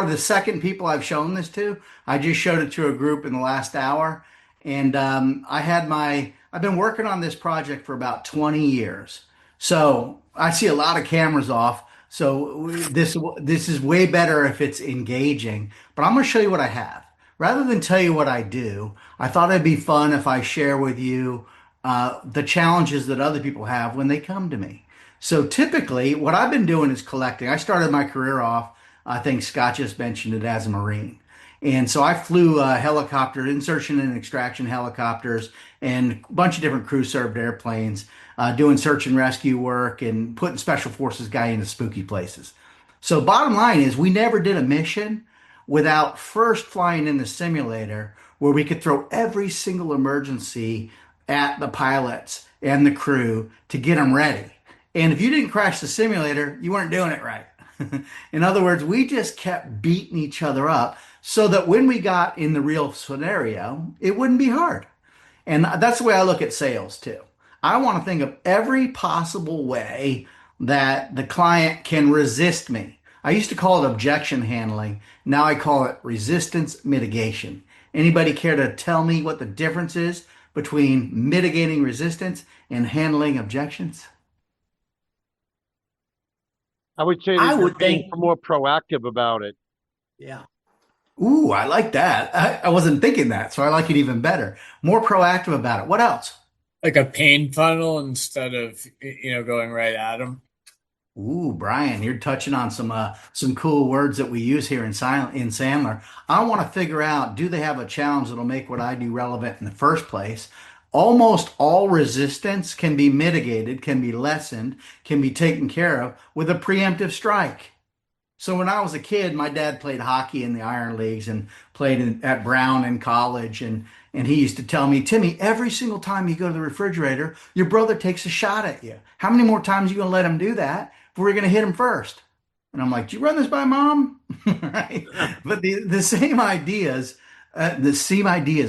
the second people I've shown this to. I just showed it to a group in the last hour, and I've been working on this project for about 20 years. So I see a lot of cameras off. So this is way better if it's engaging. But I'm going to show you what I have. Rather than tell you what I do, I thought it'd be fun if I share with you the challenges that other people have when they come to me. So typically, what I've been doing is collecting. I started my career off, I think Scott just mentioned it, as a Marine. And so I flew helicopter, insertion and extraction helicopters, and a bunch of different crew served airplanes, doing search and rescue work and putting special forces guy into spooky places. So bottom line is we never did a mission without first flying in the simulator where we could throw every single emergency at the pilots and the crew to get them ready. And if you didn't crash the simulator, you weren't doing it right. In other words, we just kept beating each other up so that when we got in the real scenario, it wouldn't be hard. And that's the way I look at sales too. I want to think of every possible way that the client can resist me. I used to call it objection handling. Now I call it resistance mitigation. Anybody care to tell me what the difference is between mitigating resistance and handling objections? I would say I that you're would being think, more proactive about it. yeah. Ooh, I like that. I wasn't thinking that, so I like it even better. More proactive about it. What else? Like a pain funnel instead of going right at them. Ooh, Brian, you're touching on some cool words that we use here in Sandler. I want to figure out, do they have a challenge that'll make what I do relevant in the first place? Almost all resistance can be mitigated, can be lessened, can be taken care of with a preemptive strike. So when I was a kid, my dad played hockey in the Iron Leagues and at Brown in college, and he used to tell me, Timmy, every single time you go to the refrigerator, your brother takes a shot at you. How many more times are you going to let him do that? We're going to hit him first. And I'm like, "Did you run this by mom?" Right? But the same ideas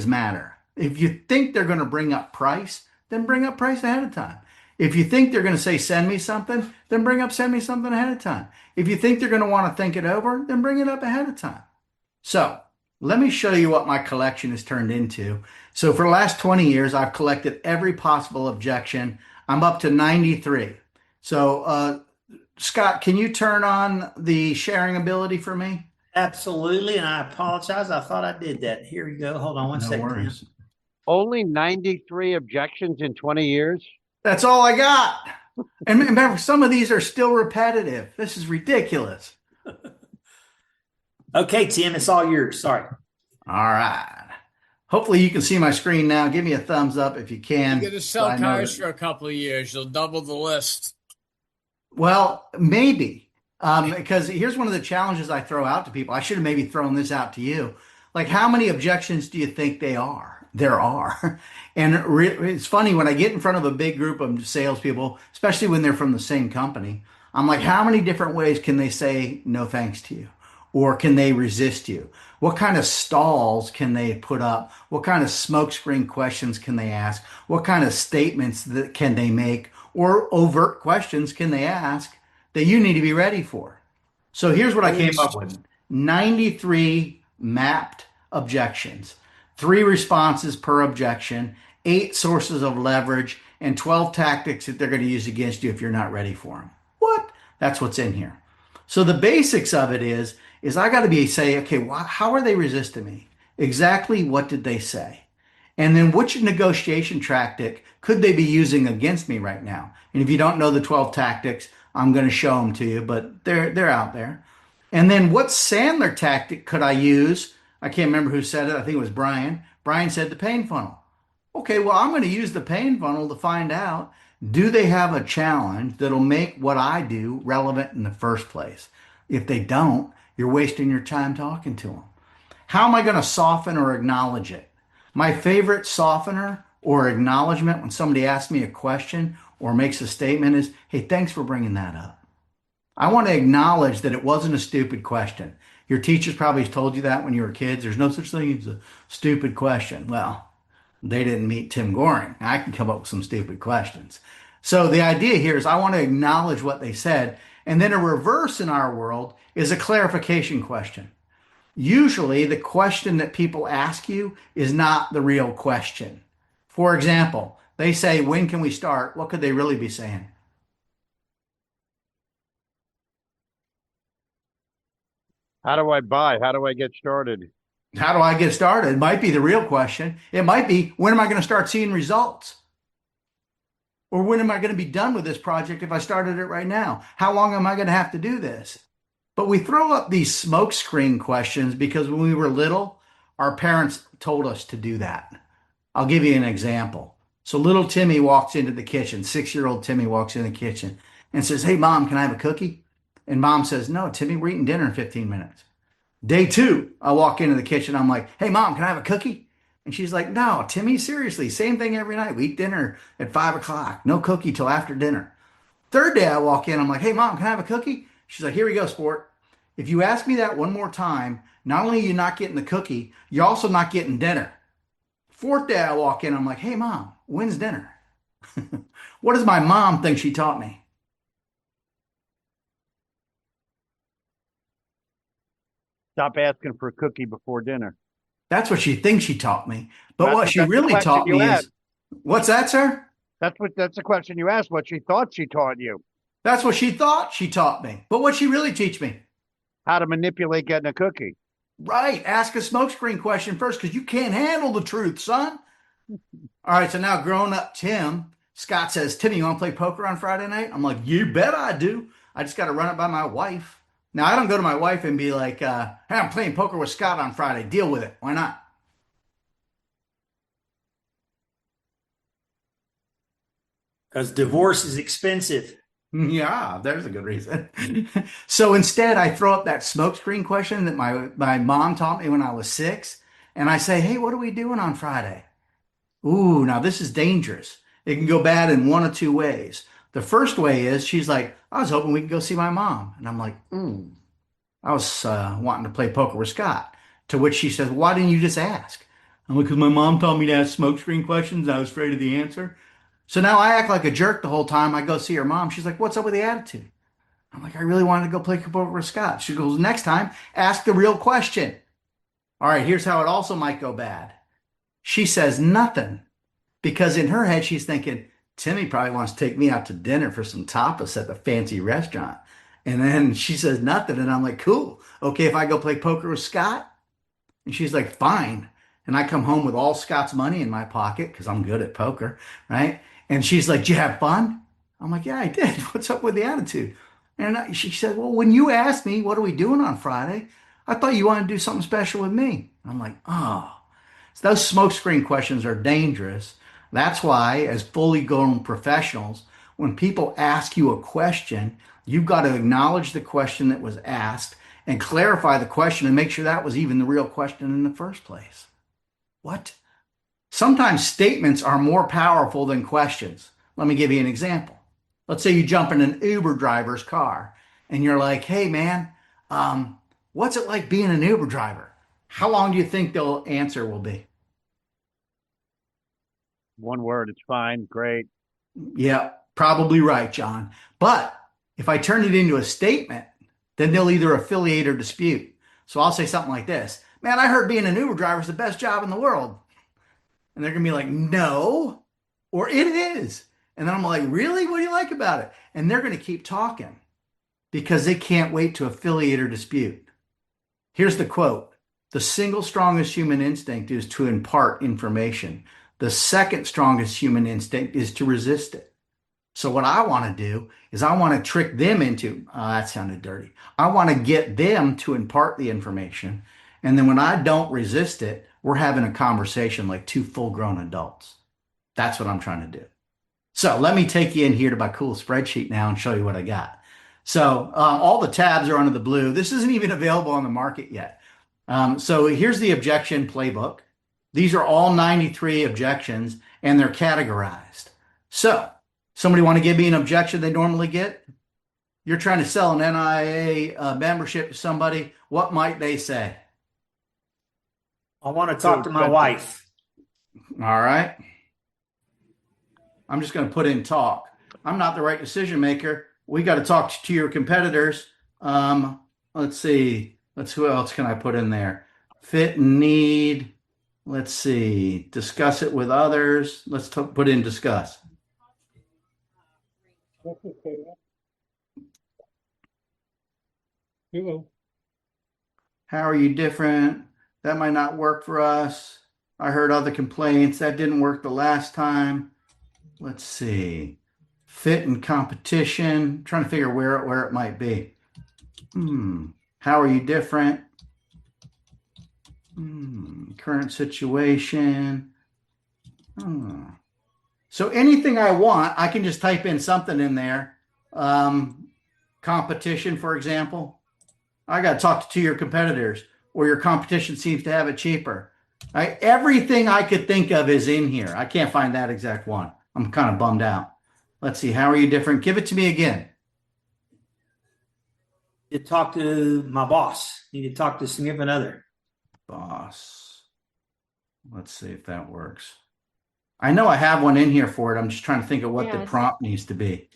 matter. If you think they're going to bring up price, then bring up price ahead of time. If you think they're going to say, "Send me something," then bring up "Send me something" ahead of time. If you think they're going to want to think it over, then bring it up ahead of time. So let me show you what my collection has turned into. So for the last 20 years, I've collected every possible objection. I'm up to 93. So, Scott, can you turn on the sharing ability for me? Absolutely. And I apologize. I thought I did that. Here we go. Hold on one No second. worries. Only 93 objections in 20 years? That's all I got. And remember, some of these are still repetitive. This is ridiculous. Okay, Tim, it's all yours. Sorry. All right. Hopefully you can see my screen now. Give me a thumbs up if you can. You're going to so sell I know cars that- for a couple of years. You'll double the list. Well, maybe. Because here's one of the challenges I throw out to people. I should have maybe thrown this out to you. Like, how many objections do you think there are? And it's funny when I get in front of a big group of salespeople, especially when they're from the same company. I'm like, how many different ways can they say no thanks to you? Or can they resist you? What kind of stalls can they put up? What kind of smokescreen questions can they ask? What kind of statements can they make? Or overt questions can they ask that you need to be ready for? So here's what I came up with. 93 mapped objections, 3 responses per objection, 8 sources of leverage, and 12 tactics that they're going to use against you if you're not ready for them. What? That's what's in here. So the basics of it is I got to say, okay, how are they resisting me? Exactly what did they say? And then which negotiation tactic could they be using against me right now? And if you don't know the 12 tactics, I'm going to show them to you, but they're out there. And then what Sandler tactic could I use? I can't remember who said it. I think it was Brian. Brian said the pain funnel. Okay, well, I'm going to use the pain funnel to find out, do they have a challenge that'll make what I do relevant in the first place? If they don't, you're wasting your time talking to them. How am I going to soften or acknowledge it? My favorite softener or acknowledgement when somebody asks me a question or makes a statement is, "Hey, thanks for bringing that up." I want to acknowledge that it wasn't a stupid question. Your teachers probably told you that when you were kids. There's no such thing as a stupid question. Well, they didn't meet Tim Goring. I can come up with some stupid questions. So the idea here is I want to acknowledge what they said. And then a reverse in our world is a clarification question. Usually the question that people ask you is not the real question. For example, they say, when can we start? What could they really be saying? How do I buy? How do I get started? How do I get started? It might be the real question. It might be, when am I going to start seeing results? Or when am I going to be done with this project if I started it right now? How long am I going to have to do this? But we throw up these smokescreen questions because when we were little, our parents told us to do that. I'll give you an example. So little Timmy walks into the kitchen, 6-year-old Timmy walks in the kitchen and says, "Hey, Mom, can I have a cookie?" And Mom says, "No, Timmy, we're eating dinner in 15 minutes. Day two, I walk into the kitchen. I'm like, "Hey, Mom, can I have a cookie?" And she's like, "No, Timmy, seriously, same thing every night. We eat dinner at 5 o'clock. No cookie till after dinner." Third day, I walk in. I'm like, "Hey, Mom, can I have a cookie?" She's like, "Here we go, sport. If you ask me that one more time, not only are you not getting the cookie, you're also not getting dinner." Fourth day, I walk in. I'm like, "Hey, Mom, when's dinner?" What does my mom think she taught me? Stop asking for a cookie before dinner. That's what she thinks she taught me. But That's what she that's the really question taught you me asked. is, what's that, sir? That's the question you asked. What she thought she taught you. That's what she thought she taught me. But what she really teach me? How to manipulate getting a cookie. Right. Ask a smokescreen question first because you can't handle the truth, son. All right. So now grown up Tim, Scott says, "Timmy, you want to play poker on Friday night?" I'm like, "You bet I do. I just got to run it by my wife." Now, I don't go to my wife and be like, "Hey, I'm playing poker with Scott on Friday. Deal with it." Why not? Because divorce is expensive. Yeah, there's a good reason. So instead, I throw up that smokescreen question that my mom taught me when I was 6. And I say, "Hey, what are we doing on Friday?" Ooh, now this is dangerous. It can go bad in one of two ways. The first way is she's like, "I was hoping we could go see my mom." And I'm like, I was wanting to play poker with Scott. To which she says, "Why didn't you just ask?" I'm like, "Because my mom taught me to ask smokescreen questions. I was afraid of the answer." So now I act like a jerk the whole time I go see her mom. She's like, "What's up with the attitude?" I'm like, "I really wanted to go play poker with Scott." She goes, "Next time, ask the real question." All right, here's how it also might go bad. She says nothing because in her head, she's thinking, "Timmy probably wants to take me out to dinner for some tapas at the fancy restaurant." And then she says nothing. And I'm like, "Cool. Okay, if I go play poker with Scott?" And she's like, "Fine." And I come home with all Scott's money in my pocket because I'm good at poker, right? And she's like, "Did you have fun?" I'm like, "Yeah, I did." "What's up with the attitude?" And she said, "Well, when you asked me, what are we doing on Friday? I thought you wanted to do something special with me." I'm like, "Oh." So those smokescreen questions are dangerous. That's why, as fully grown professionals, when people ask you a question, you've got to acknowledge the question that was asked and clarify the question and make sure that was even the real question in the first place. What? Sometimes statements are more powerful than questions. Let me give you an example. Let's say you jump in an Uber driver's car and you're like, "Hey, man, what's it like being an Uber driver?" How long do you think they'll answer will be? One word. It's fine. Great. Yeah, probably right, John. But if I turn it into a statement, then they'll either affiliate or dispute. So I'll say something like this: "Man, I heard being an Uber driver is the best job in the world." And they're going to be like, "No," or "It is." And then I'm like, "Really? What do you like about it?" And they're going to keep talking because they can't wait to affiliate or dispute. Here's the quote: "The single strongest human instinct is to impart information. The second strongest human instinct is to resist it." So what I want to do is I want to trick them into, that sounded dirty. I want to get them to impart the information. And then when I don't resist it, we're having a conversation like two full-grown adults. That's what I'm trying to do. So let me take you in here to my cool spreadsheet now and show you what I got. So all the tabs are under the blue. This isn't even available on the market yet. So here's the objection playbook. These are all 93 objections and they're categorized. So somebody want to give me an objection they normally get? You're trying to sell an NIA membership to somebody. What might they say? I want to talk to my wife. All right. I'm just going to put in talk. I'm not the right decision maker. We got to talk to your competitors. Let's see. Who else can I put in there? Fit and need. Let's see. Discuss it with others. Let's put in discuss. How are you different? That might not work for us. I heard other complaints. That didn't work the last time. Let's see. Fit and competition. I'm trying to figure where it might be. How are you different? Current situation. So anything I want, I can just type in something in there. Competition, for example. I got to talk to your competitors, or your competition seems to have it cheaper. Everything I could think of is in here. I can't find that exact one. I'm kind of bummed out. Let's see. How are you different? Give it to me again. To talk to my boss. Need to talk to significant other. Boss. Let's see if that works. I know I have one in here for it. I'm just trying to think of what the prompt needs to be.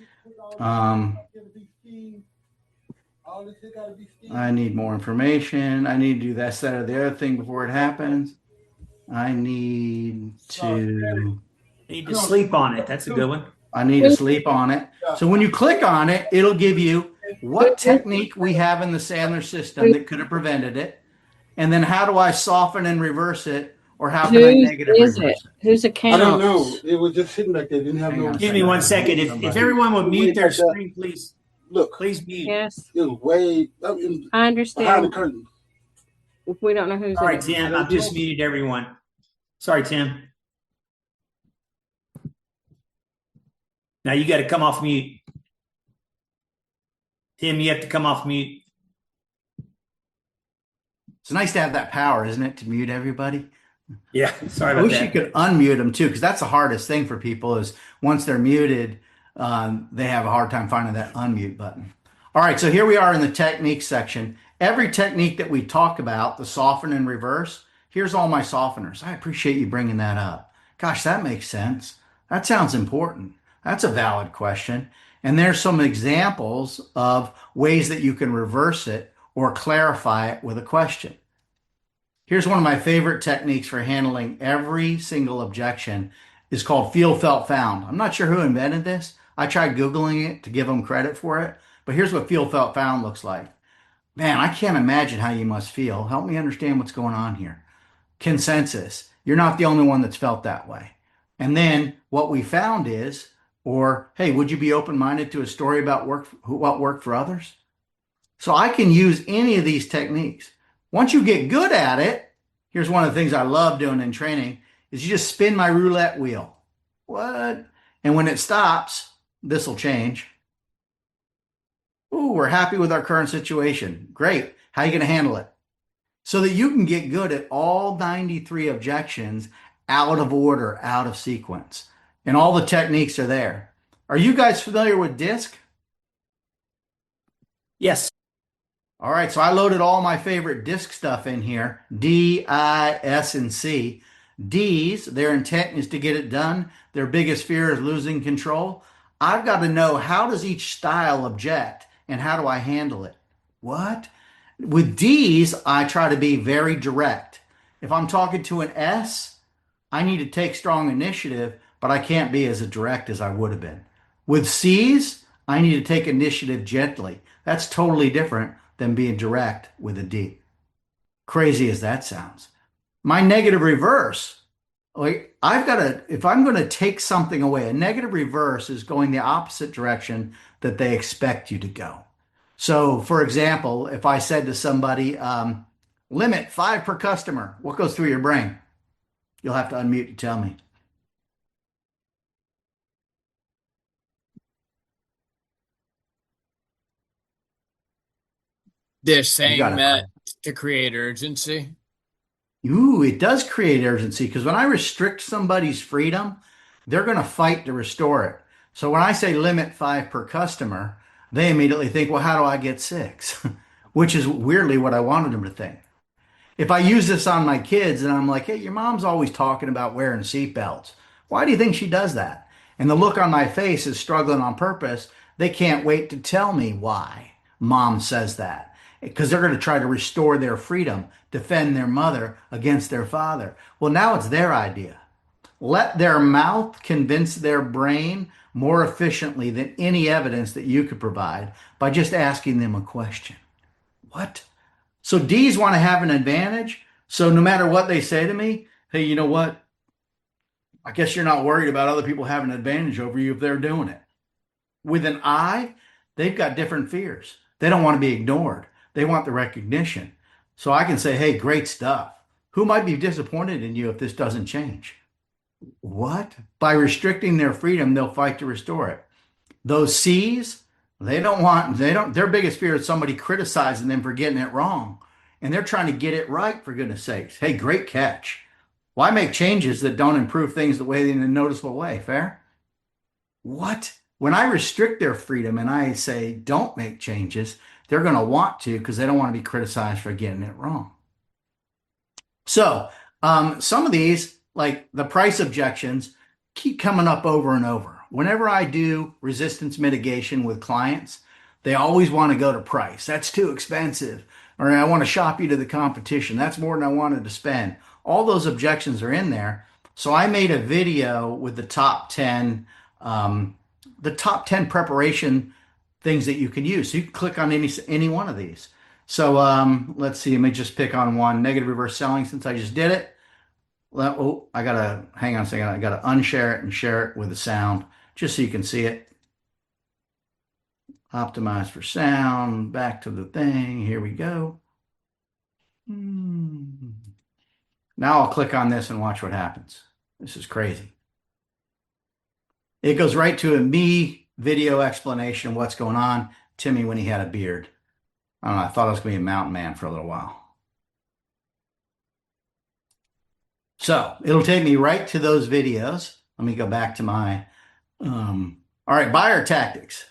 I need more information. I need to do that, or the other thing before it happens. I need to sleep on it. That's a good one. I need to sleep on it. So when you click on it, it'll give you what technique we have in the Sandler system that could have prevented it. And then how do I soften and reverse it? Or how can I negative reverse it? Whose account? I don't know. It was just sitting like they didn't have no. Give me 1 second. If everyone would mute their screen, please. Look, please mute. Yes, it was way I behind the understand. curtain. If we don't know who's Sorry, in it. Tim. I've just muted everyone. Sorry, Tim. Now you got to come off mute. Tim, you have to come off mute. It's nice to have that power, isn't it, to mute everybody? Yeah, sorry I about wish that. you could unmute them too, because that's the hardest thing for people is once they're muted, they have a hard time finding that unmute button. All right, so here we are in the technique section. Every technique that we talk about, the soften and reverse, here's all my softeners. I appreciate you bringing that up. Gosh, that makes sense. That sounds important. That's a valid question. And there's some examples of ways that you can reverse it or clarify it with a question. Here's one of my favorite techniques for handling every single objection is called feel, felt, found. I'm not sure who invented this. I tried Googling it to give them credit for it, but here's what feel, felt, found looks like. Man, I can't imagine how you must feel. Help me understand what's going on here. Consensus. You're not the only one that's felt that way. And then what we found is, or, hey, would you be open-minded to a story about what worked for others? So I can use any of these techniques. Once you get good at it, here's one of the things I love doing in training is you just spin my roulette wheel. What? And when it stops, this will change. Ooh, we're happy with our current situation. Great. How are you going to handle it? So that you can get good at all 93 objections out of order, out of sequence. And all the techniques are there. Are you guys familiar with DISC? Yes. All right, so I loaded all my favorite DISC stuff in here, D, I, S, and C. D's, their intent is to get it done. Their biggest fear is losing control. I've got to know how does each style object and how do I handle it? What? With D's, I try to be very direct. If I'm talking to an S, I need to take strong initiative, but I can't be as direct as I would have been. With C's, I need to take initiative gently. That's totally different than being direct with a D. Crazy as that sounds. My negative reverse, like if I'm going to take something away, a negative reverse is going the opposite direction that they expect you to go. So for example, if I said to somebody, limit 5 per customer, what goes through your brain? You'll have to unmute to tell me. They're saying got it, that to create urgency. Ooh, it does create urgency because when I restrict somebody's freedom, they're going to fight to restore it. So when I say limit 5 per customer, they immediately think, well, how do I get 6? Which is weirdly what I wanted them to think. If I use this on my kids and I'm like, hey, your mom's always talking about wearing seatbelts. Why do you think she does that? And the look on my face is struggling on purpose. They can't wait to tell me why mom says that. because they're going to try to restore their freedom, defend their mother against their father. Well, now it's their idea. Let their mouth convince their brain more efficiently than any evidence that you could provide by just asking them a question. What? So D's want to have an advantage. So no matter what they say to me, hey, you know what? I guess you're not worried about other people having an advantage over you if they're doing it. With an I, they've got different fears. They don't want to be ignored. They want the recognition. So I can say, hey, great stuff. Who might be disappointed in you if this doesn't change? What? By restricting their freedom, they'll fight to restore it. Those C's, their biggest fear is somebody criticizing them for getting it wrong. And they're trying to get it right, for goodness sakes. Hey, great catch. Why make changes that don't improve things the way in a noticeable way? Fair? What? When I restrict their freedom and I say, don't make changes, they're going to want to because they don't want to be criticized for getting it wrong. So some of these, like the price objections, keep coming up over and over. Whenever I do resistance mitigation with clients, they always want to go to price. That's too expensive. Or I want to shop you to the competition. That's more than I wanted to spend. All those objections are in there. So I made a video with the top 10 preparation things that you can use. So you can click on any one of these. So let's see. Let me just pick on one. Negative reverse selling, since I just did it. Well, I gotta hang on a second. I gotta unshare it and share it with the sound just so you can see it. Optimize for sound. Back to the thing. Here we go. Now I'll click on this and watch what happens. This is crazy. It goes right to a me video explanation of what's going on. Timmy when he had a beard. I don't know. I thought I was going to be a mountain man for a little while. So it'll take me right to those videos. Let me go back to my, all right, buyer tactics.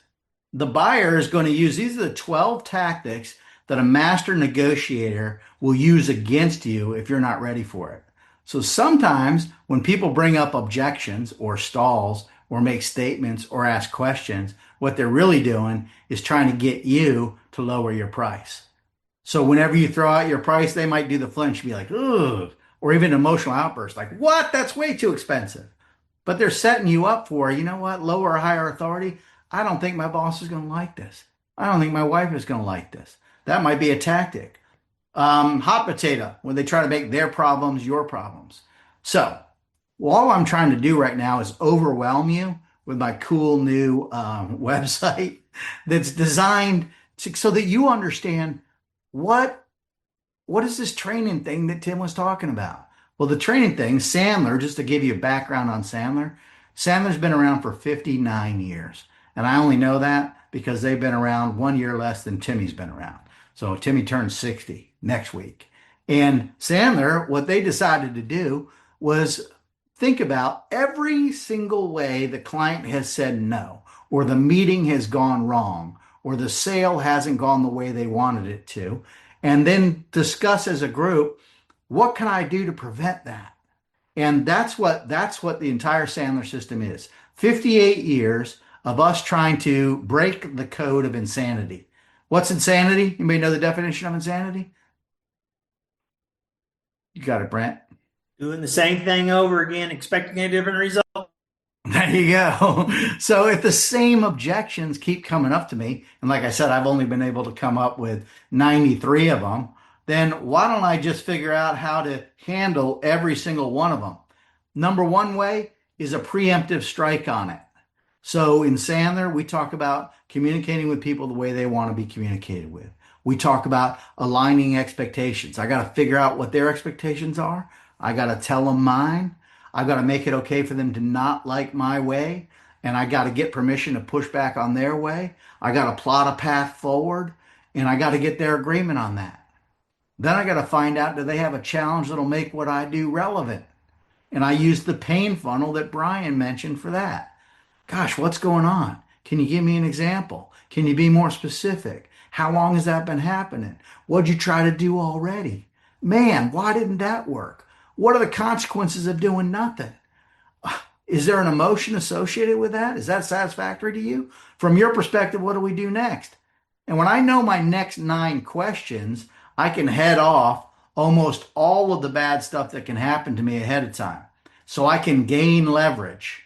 The buyer is going to use, these are the 12 tactics that a master negotiator will use against you if you're not ready for it. So sometimes when people bring up objections or stalls or make statements or ask questions, what they're really doing is trying to get you to lower your price. So whenever you throw out your price, they might do the flinch and be like, ugh, or even emotional outburst like, what? That's way too expensive. But they're setting you up for, you know what, lower or higher authority. I don't think my boss is going to like this. I don't think my wife is going to like this. That might be a tactic. Hot potato, when they try to make their problems your problems. So all I'm trying to do right now is overwhelm you with my cool new website that's designed so that you understand what is this training thing that Tim was talking about. Well, the training thing, Sandler, just to give you a background on Sandler, Sandler's been around for 59 years. And I only know that because they've been around 1 year less than Timmy's been around. So Timmy turns 60 next week. And Sandler, what they decided to do was think about every single way the client has said no, or the meeting has gone wrong, or the sale hasn't gone the way they wanted it to, and then discuss as a group, what can I do to prevent that? And that's what the entire Sandler system is. 58 years of us trying to break the code of insanity. What's insanity? Anybody know the definition of insanity? You got it, Brent. Doing the same thing over again, expecting a different result. There you go. So if the same objections keep coming up to me, and like I said, I've only been able to come up with 93 of them, then why don't I just figure out how to handle every single one of them? Number one way is a preemptive strike on it. So in Sandler, we talk about communicating with people the way they want to be communicated with. We talk about aligning expectations. I got to figure out what their expectations are. I got to tell them mine. I've got to make it okay for them to not like my way. And I got to get permission to push back on their way. I got to plot a path forward. And I got to get their agreement on that. Then I got to find out, do they have a challenge that'll make what I do relevant? And I use the pain funnel that Brian mentioned for that. Gosh, what's going on? Can you give me an example? Can you be more specific? How long has that been happening? What'd you try to do already? Man, why didn't that work? What are the consequences of doing nothing? Is there an emotion associated with that? Is that satisfactory to you? From your perspective, what do we do next? And when I know my next 9 questions, I can head off almost all of the bad stuff that can happen to me ahead of time. So I can gain leverage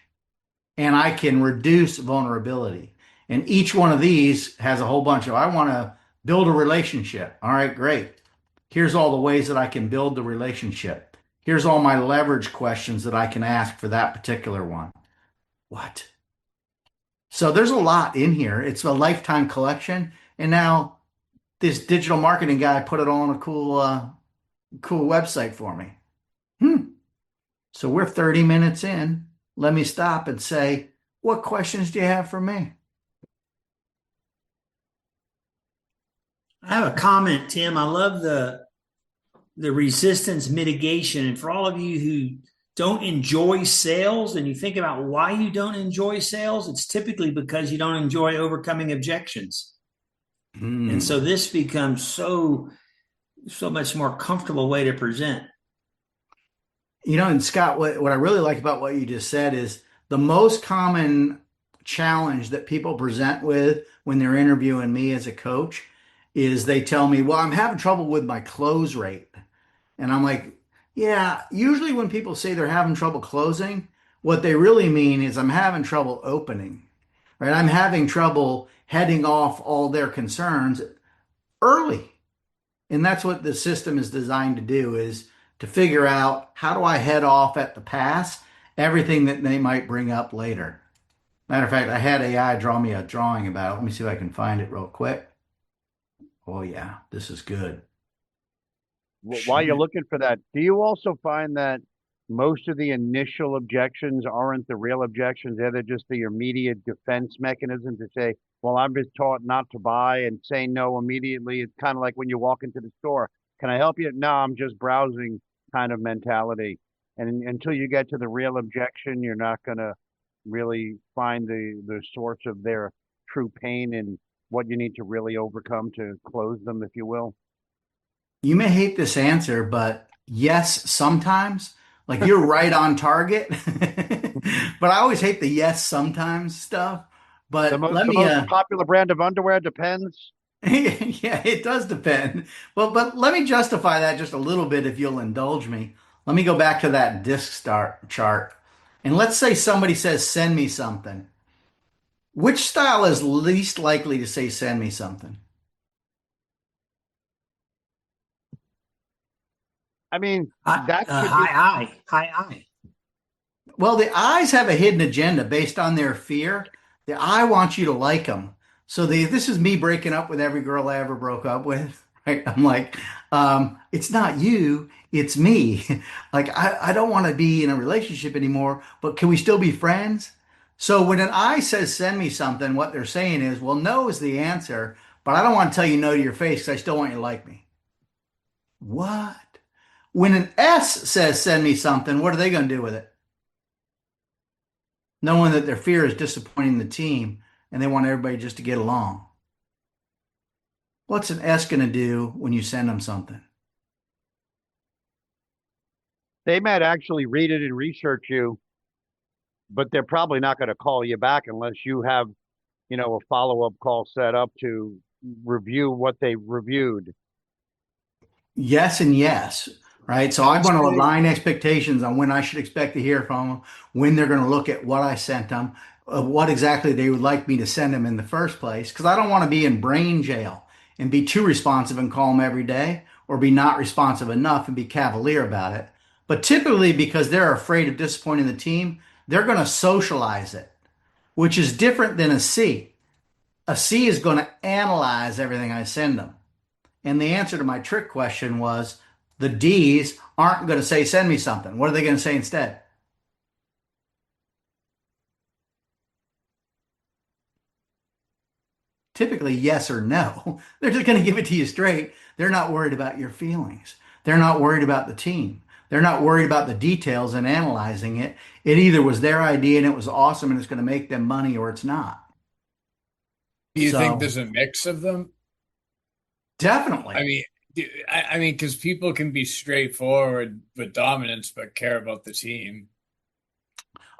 and I can reduce vulnerability. And each one of these has a whole bunch of, I want to build a relationship. All right, great. Here's all the ways that I can build the relationship. Here's all my leverage questions that I can ask for that particular one. What? So there's a lot in here. It's a lifetime collection. And now this digital marketing guy put it all on a cool website for me. So we're 30 minutes in. Let me stop and say, what questions do you have for me? I have a comment, Tim. I love the resistance mitigation. And for all of you who don't enjoy sales and you think about why you don't enjoy sales, it's typically because you don't enjoy overcoming objections. And so this becomes so much more comfortable way to present. You know, and Scott, what I really like about what you just said is the most common challenge that people present with when they're interviewing me as a coach is they tell me, well, I'm having trouble with my close rate. And I'm like, yeah, usually when people say they're having trouble closing, what they really mean is I'm having trouble opening, right? I'm having trouble heading off all their concerns early. And that's what the system is designed to do, is to figure out how do I head off at the pass everything that they might bring up later. Matter of fact, I had AI draw me a drawing about it. Let me see if I can find it real quick. Oh yeah, this is good. While you're looking for that, do you also find that most of the initial objections aren't the real objections? They're just the immediate defense mechanism to say, well, I'm just taught not to buy, and say no immediately. It's kind of like when you walk into the store. Can I help you? No, I'm just browsing kind of mentality. And until you get to the real objection, you're not going to really find the source of their true pain and what you need to really overcome to close them, if you will. You may hate this answer, but yes, sometimes. Like you're right on target. But I always hate the yes, sometimes stuff. The But let the me most popular brand of underwear depends. yeah, it does depend. Well, but let me justify that just a little bit if you'll indulge me. Let me go back to that disc start chart. And let's say somebody says, send me something. Which style is least likely to say, send me something? I mean, that could be. High. Well, the I's have a hidden agenda based on their fear. The I want you to like them. So this is me breaking up with every girl I ever broke up with, right? I'm like, it's not you, it's me. Like, I don't want to be in a relationship anymore, but can we still be friends? So when an I says, send me something, what they're saying is, well, no is the answer, but I don't want to tell you no to your face because I still want you to like me. What? When an S says, send me something, what are they going to do with it? Knowing that their fear is disappointing the team and they want everybody just to get along. What's an S going to do when you send them something? They might actually read it and research you, but they're probably not going to call you back unless you have, a follow-up call set up to review what they reviewed. Yes and yes, right? So I want to align expectations on when I should expect to hear from them, when they're going to look at what I sent them, what exactly they would like me to send them in the first place, because I don't want to be in brain jail and be too responsive and call them every day, or be not responsive enough and be cavalier about it. But typically, because they're afraid of disappointing the team, they're going to socialize it, which is different than a C. A C is going to analyze everything I send them. And the answer to my trick question was the D's aren't going to say, send me something. What are they going to say instead? Typically, yes or no. They're just going to give it to you straight. They're not worried about your feelings. They're not worried about the team. They're not worried about the details and analyzing it. It either was their idea and it was awesome and it's going to make them money, or it's not. Do you think So there's a mix of them? definitely. I mean, because people can be straightforward with dominance, but care about the team.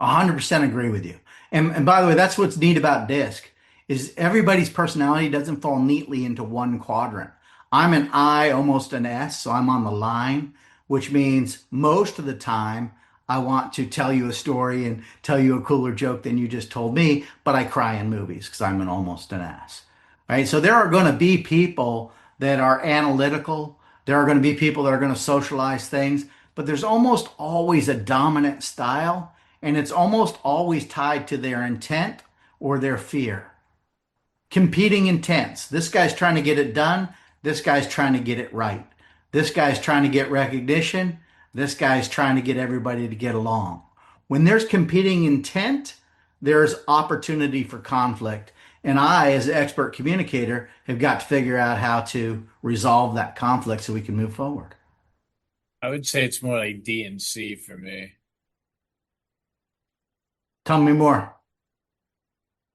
100% agree with you. And by the way, that's what's neat about DISC is everybody's personality doesn't fall neatly into one quadrant. I'm an I, almost an S, so I'm on the line, which means most of the time I want to tell you a story and tell you a cooler joke than you just told me, but I cry in movies because I'm an almost an S. Right? So there are going to be people that are analytical. There are going to be people that are going to socialize things, but there's almost always a dominant style, and it's almost always tied to their intent or their fear. Competing intents. This guy's trying to get it done. This guy's trying to get it right. This guy's trying to get recognition. This guy's trying to get everybody to get along. When there's competing intent, there's opportunity for conflict. And I, as an expert communicator, have got to figure out how to resolve that conflict so we can move forward. I would say it's more like D and C for me. Tell me more.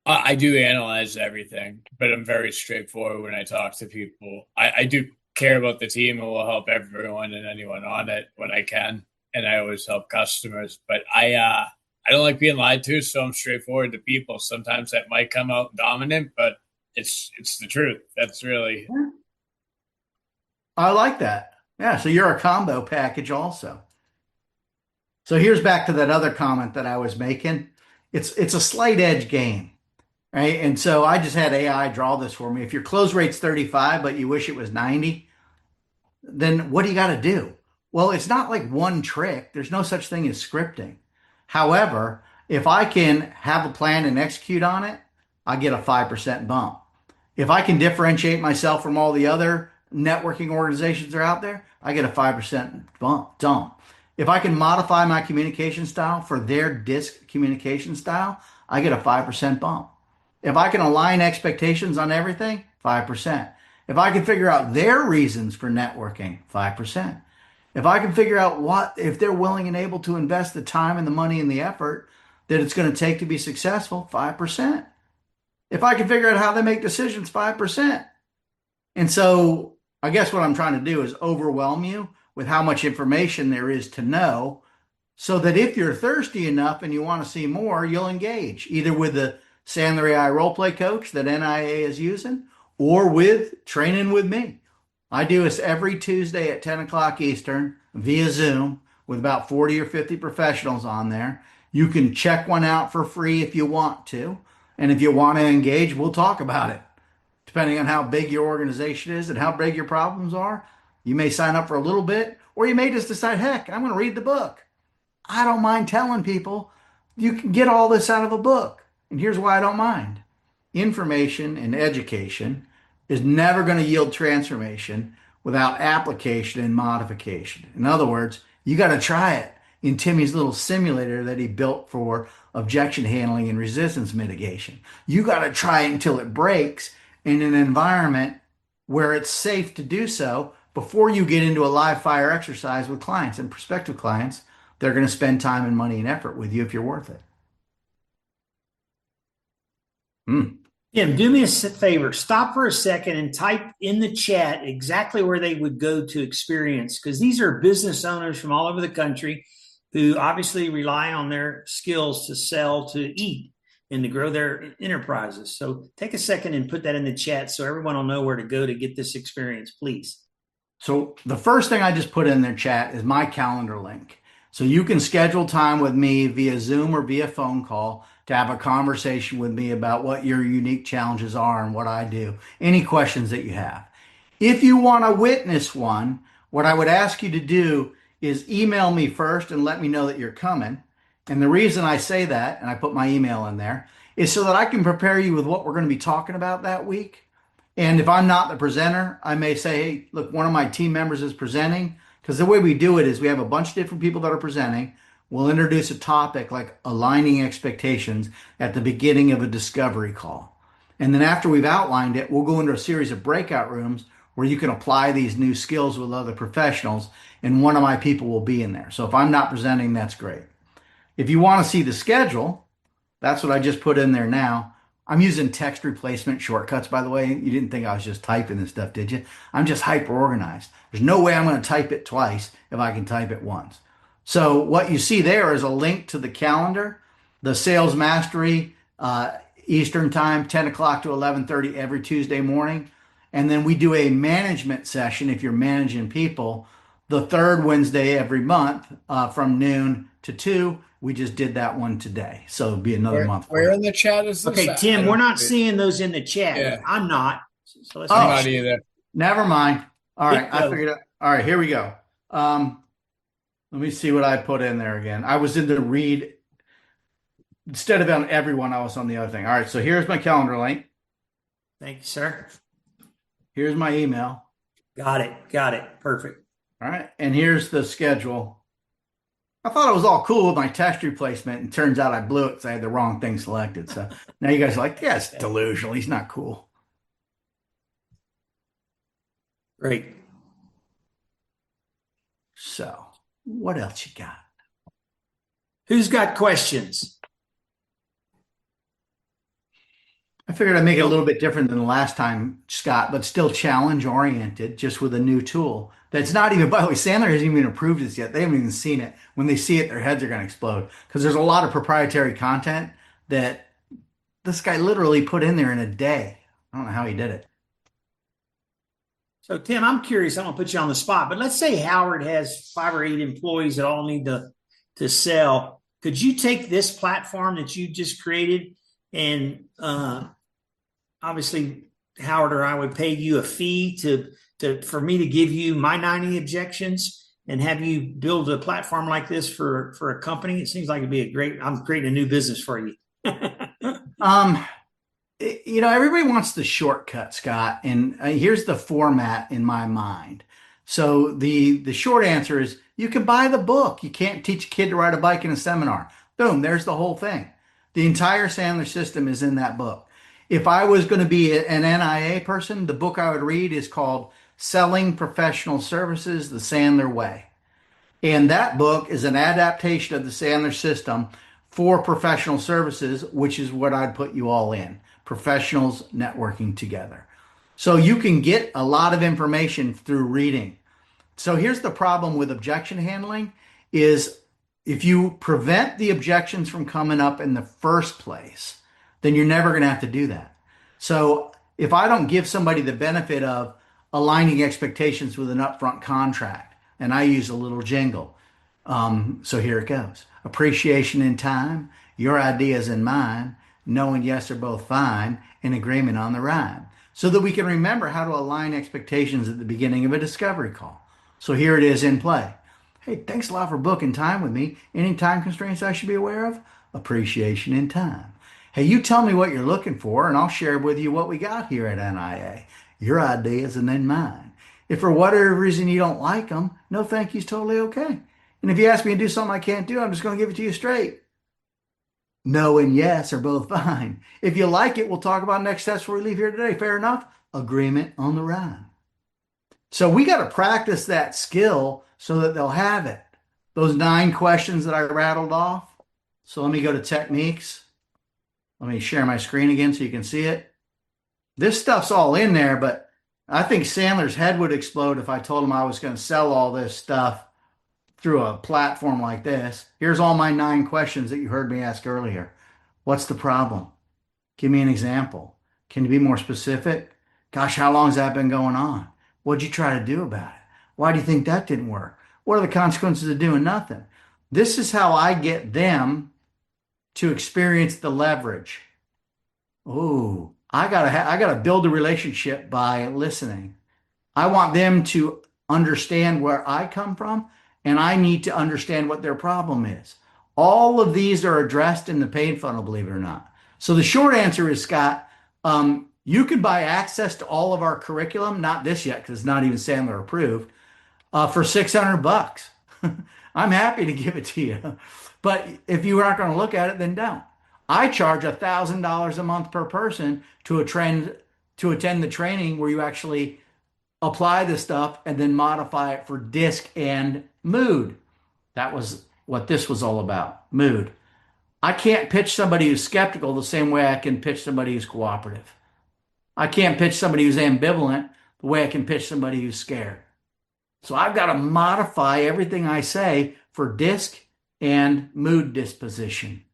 I do analyze everything, but I'm very straightforward when I talk to people. I do care about the team and will help everyone and anyone on it when I can. And I always help customers. But I don't like being lied to, so I'm straightforward to people. Sometimes that might come out dominant, but it's the truth. That's really. I like that. Yeah, so you're a combo package also. So here's back to that other comment that I was making. It's a slight edge game, right? And so I just had AI draw this for me. If your close rate's 35, but you wish it was 90, then what do you got to do? Well, it's not like one trick. There's no such thing as scripting. However, if I can have a plan and execute on it, I get a 5% bump. If I can differentiate myself from all the other networking organizations that are out there, I get a 5% dump. If I can modify my communication style for their disc communication style, I get a 5% bump. If I can align expectations on everything, 5%. If I can figure out their reasons for networking, 5%. If I can figure out if they're willing and able to invest the time and the money and the effort that it's going to take to be successful, 5%. If I can figure out how they make decisions, 5%. And so I guess what I'm trying to do is overwhelm you with how much information there is to know so that if you're thirsty enough and you want to see more, you'll engage either with the Sandler AI role play coach that NIA is using or with training with me. I do this every Tuesday at 10 o'clock Eastern via Zoom with about 40 or 50 professionals on there. You can check one out for free if you want to. And if you want to engage, we'll talk about it. Depending on how big your organization is and how big your problems are, you may sign up for a little bit, or you may just decide, heck, I'm going to read the book. I don't mind telling people you can get all this out of a book. And here's why I don't mind. Information and education is never going to yield transformation without application and modification. In other words, you got to try it in Timmy's little simulator that he built for objection handling and resistance mitigation. You got to try it until it breaks in an environment where it's safe to do so before you get into a live fire exercise with clients and prospective clients. They're going to spend time and money and effort with you if you're worth it. Tim, do me a favor. Stop for a second and type in the chat exactly where they would go to experience, because these are business owners from all over the country who obviously rely on their skills to sell, to eat, and to grow their enterprises. So take a second and put that in the chat so everyone will know where to go to get this experience, please. So the first thing I just put in their chat is my calendar link. So you can schedule time with me via Zoom or via phone call to have a conversation with me about what your unique challenges are and what I do, any questions that you have. If you want to witness one, what I would ask you to do is email me first and let me know that you're coming. And the reason I say that, and I put my email in there, is so that I can prepare you with what we're going to be talking about that week. And if I'm not the presenter, I may say, hey, look, one of my team members is presenting. Because the way we do it is we have a bunch of different people that are presenting. We'll introduce a topic like aligning expectations at the beginning of a discovery call. And then after we've outlined it, we'll go into a series of breakout rooms where you can apply these new skills with other professionals. And one of my people will be in there. So if I'm not presenting, that's great. If you want to see the schedule, that's what I just put in there now. I'm using text replacement shortcuts, by the way. You didn't think I was just typing this stuff, did you? I'm just hyper organized. There's no way I'm going to type it twice if I can type it once. So what you see there is a link to the calendar, the sales mastery Eastern time, 10 o'clock to 11:30 every Tuesday morning. And then we do a management session if you're managing people the third Wednesday every month from noon to 2. We just did that one today. So it'll be another month. Where in the chat is this? Okay, I Tim, don't we're not see it. seeing those in the chat. Yeah. I'm not. So let's I'm Oh. not either. Never mind. All right. I Go. figured out. All right, here we go. Let me see what I put in there again. I was in the read. Instead of on everyone, I was on the other thing. All right, so here's my calendar link. Thank you, sir. Here's my email. Got it. Perfect. All right, and here's the schedule. I thought it was all cool with my test replacement, and turns out I blew it because I had the wrong thing selected. So now you guys are like, yeah, it's delusional. He's not cool. Great. So what else you got? Who's got questions? I figured I'd make it a little bit different than the last time, Scott, but still challenge oriented, just with a new tool. That's not even, by the way, Sandler hasn't even approved this yet. They haven't even seen it. When they see it, their heads are going to explode because there's a lot of proprietary content that this guy literally put in there in a day. I don't know how he did it. So, Tim, I'm curious. I'm going to put you on the spot, but let's say Howard has 5 or 8 employees that all need to sell. Could you take this platform that you just created and obviously Howard or I would pay you a fee for me to give you my 90 objections and have you build a platform like this for a company? It seems like it'd be I'm creating a new business for you. Everybody wants the shortcut, Scott, and here's the format in my mind. So the short answer is you can buy the book. You can't teach a kid to ride a bike in a seminar. Boom, there's the whole thing. The entire Sandler system is in that book. If I was going to be an NIA person, the book I would read is called Selling Professional Services the Sandler Way. And that book is an adaptation of the Sandler system for professional services, which is what I'd put you all in. Professionals networking together. So you can get a lot of information through reading. So here's the problem with objection handling is if you prevent the objections from coming up in the first place, then you're never going to have to do that. So if I don't give somebody the benefit of aligning expectations with an upfront contract, and I use a little jingle. So here it goes. Appreciation in time, your ideas and mine, knowing yes are both fine, and agreement on the rhyme. So that we can remember how to align expectations at the beginning of a discovery call. So here it is in play. Hey, thanks a lot for booking time with me. Any time constraints I should be aware of? Appreciation in time. Hey, you tell me what you're looking for, and I'll share with you what we got here at NIA. Your ideas and then mine. If for whatever reason you don't like them, no thank you's totally okay. And if you ask me to do something I can't do, I'm just going to give it to you straight. No and yes are both fine. If you like it, we'll talk about next steps before we leave here today. Fair enough? Agreement on the rhyme. So we got to practice that skill so that they'll have it. Those 9 questions that I rattled off. So let me go to techniques. Let me share my screen again so you can see it. This stuff's all in there, but I think Sandler's head would explode if I told him I was going to sell all this stuff through a platform like this. Here's all my 9 questions that you heard me ask earlier. What's the problem? Give me an example. Can you be more specific? Gosh, how long has that been going on? What'd you try to do about it? Why do you think that didn't work? What are the consequences of doing nothing? This is how I get them to experience the leverage. Oh, I gotta build a relationship by listening. I want them to understand where I come from, and I need to understand what their problem is. All of these are addressed in the pain funnel, believe it or not. So the short answer is, Scott, you could buy access to all of our curriculum, not this yet because it's not even Sandler approved, for $600. I'm happy to give it to you. But if you aren't going to look at it, then don't. I charge $1,000 a month per person to attend the training where you actually apply the stuff and then modify it for DISC and mood. That was what this was all about, mood. I can't pitch somebody who's skeptical the same way I can pitch somebody who's cooperative. I can't pitch somebody who's ambivalent the way I can pitch somebody who's scared. So I've got to modify everything I say for DISC and mood disposition.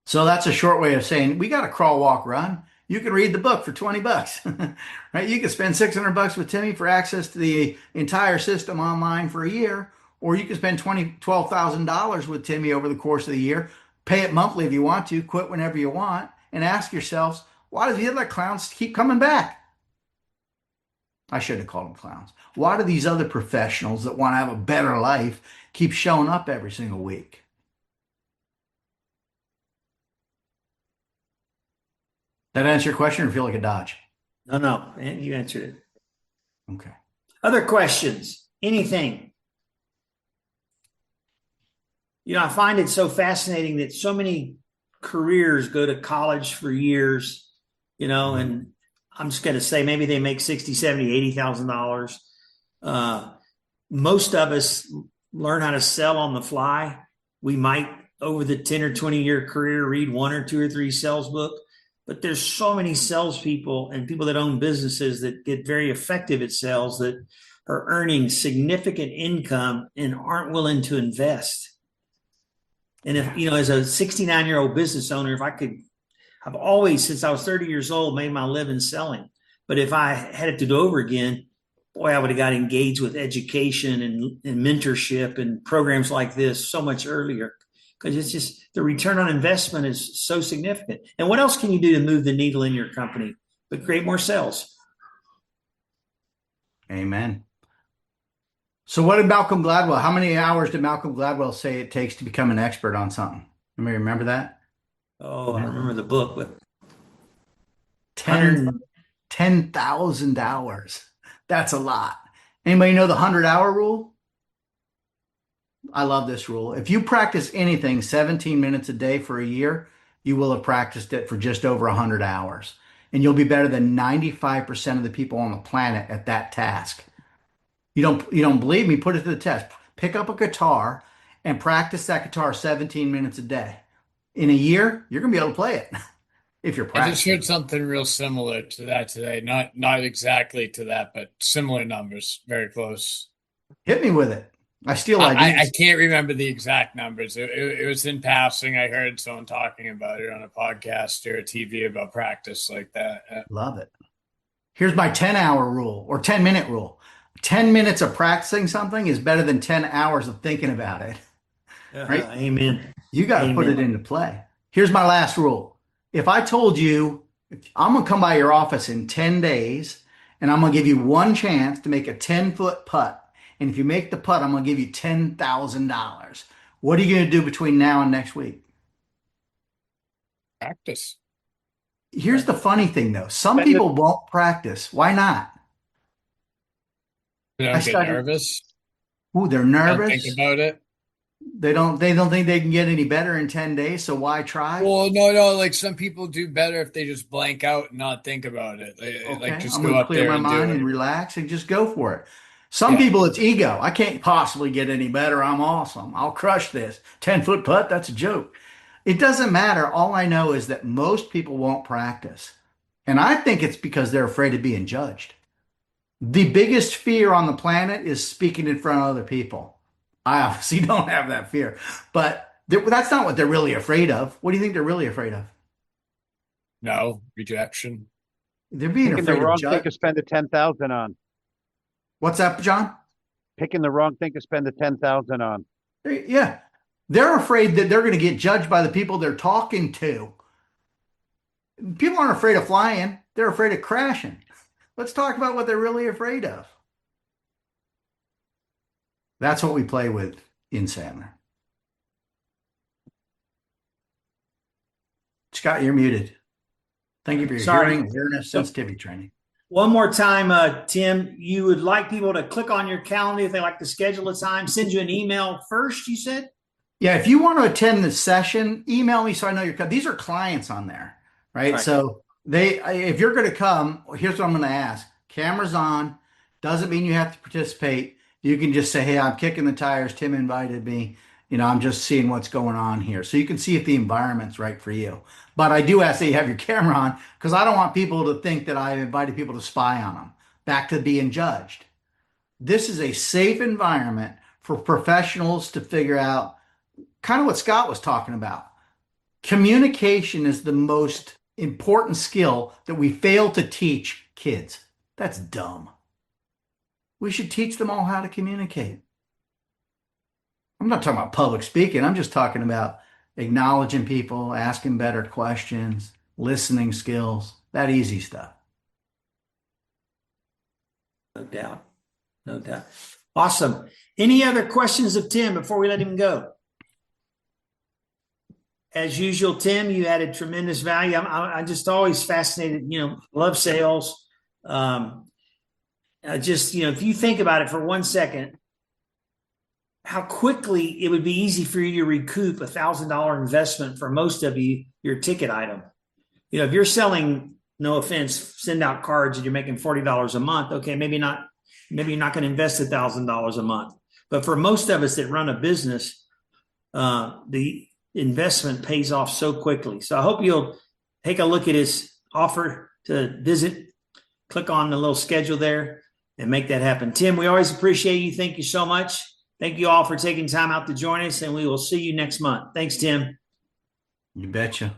So that's a short way of saying we got a crawl, walk, run. You can read the book for 20 bucks, right? You can spend 600 bucks with Timmy for access to the entire system online for a year, or you can spend $12,000 with Timmy over the course of the year, pay it monthly if you want to, quit whenever you want, and ask yourselves, why do the other clowns keep coming back? I shouldn't have called them clowns. Why do these other professionals that want to have a better life keep showing up every single week? That answer your question or feel like a dodge? No, man, you answered it. Okay. Other questions? Anything? I find it so fascinating that so many careers go to college for years, and I'm just going to say maybe they make $60,000, $70,000, $80,000. Most of us learn how to sell on the fly. We might, over the 10 or 20-year career, read 1 or 2 or 3 sales books. But there's so many salespeople and people that own businesses that get very effective at sales that are earning significant income and aren't willing to invest. And if, as a 69-year-old business owner, if I could, I've always, since I was 30 years old, made my living selling. But if I had it to do over again, boy, I would have got engaged with education and mentorship and programs like this so much earlier. Because it's just the return on investment is so significant. And what else can you do to move the needle in your company but create more sales? Amen. So what did Malcolm Gladwell, how many hours did Malcolm Gladwell say it takes to become an expert on something? Anybody remember that? Oh, I remember the book, but 10,000 hours. That's a lot. Anybody know the 100-hour rule? I love this rule. If you practice anything 17 minutes a day for a year, you will have practiced it for just over 100 hours. And you'll be better than 95% of the people on the planet at that task. You don't believe me? Put it to the test. Pick up a guitar and practice that guitar 17 minutes a day. In a year, you're going to be able to play it if you're I practicing. just heard something real similar to that today. Not exactly to that, but similar numbers, very close. Hit me with it. I steal I ideas. can't remember the exact numbers. It was in passing. I heard someone talking about it on a podcast or a TV about practice like that. Love it. Here's my 10-hour rule or 10-minute rule. 10 minutes of practicing something is better than 10 hours of thinking about it. Right? Amen. You got to put it into play. Here's my last rule. If I told you, I'm going to come by your office in 10 days and I'm going to give you one chance to make a 10-foot putt. And if you make the putt, I'm going to give you $10,000. What are you going to do between now and next week? Practice. Here's the funny thing, though. Some people won't practice. Why not? They don't get nervous. Ooh, they're nervous. Don't think about it. They don't think they can get any better in 10 days, so why try? Well, no. Like some people do better if they just blank out and not think about it. Like just I'm go going to up clear there my and mind do and it. relax and just go for it. Some people, it's ego. I can't possibly get any better. I'm awesome. I'll crush this. 10-foot putt, that's a joke. It doesn't matter. All I know is that most people won't practice. And I think it's because they're afraid of being judged. The biggest fear on the planet is speaking in front of other people. I obviously don't have that fear, but that's not what they're really afraid of. What do you think they're really afraid of? No, rejection. They're being Picking afraid the wrong of thing judge. to spend the 10,000 on. What's that, John? Picking the wrong thing to spend the 10,000 on. Yeah. They're afraid that they're going to get judged by the people they're talking to. People aren't afraid of flying. They're afraid of crashing. Let's talk about what they're really afraid of. That's what we play with in Sandler. Scott, you're muted. Thank you for your hearing, awareness, sensitivity training. One more time, Tim, you would like people to click on your calendar if they like to schedule a time, send you an email first, you said? Yeah, if you want to attend the session, email me so I know you're coming. These are clients on there, right? So if you're going to come, here's what I'm going to ask. Camera's on. Doesn't mean you have to participate. You can just say, hey, I'm kicking the tires. Tim invited me. I'm just seeing what's going on here. So you can see if the environment's right for you. But I do ask that you have your camera on because I don't want people to think that I've invited people to spy on them. Back to being judged. This is a safe environment for professionals to figure out kind of what Scott was talking about. Communication is the most important skill that we fail to teach kids. That's dumb. We should teach them all how to communicate. I'm not talking about public speaking. I'm just talking about acknowledging people, asking better questions, listening skills, that easy stuff. No doubt. No doubt. Awesome. Any other questions of Tim before we let him go? As usual, Tim, you added tremendous value. I'm just always fascinated, love sales. If you think about it for 1 second, how quickly it would be easy for you to recoup $1,000 investment for most of you, your ticket item. If you're selling, no offense, send out cards and you're making $40 a month. Okay, maybe you're not going to invest $1,000 a month. But for most of us that run a business, the investment pays off so quickly. So I hope you'll take a look at his offer to visit, click on the little schedule there and make that happen. Tim, we always appreciate you. Thank you so much. Thank you all for taking time out to join us, and we will see you next month. Thanks, Tim. You betcha.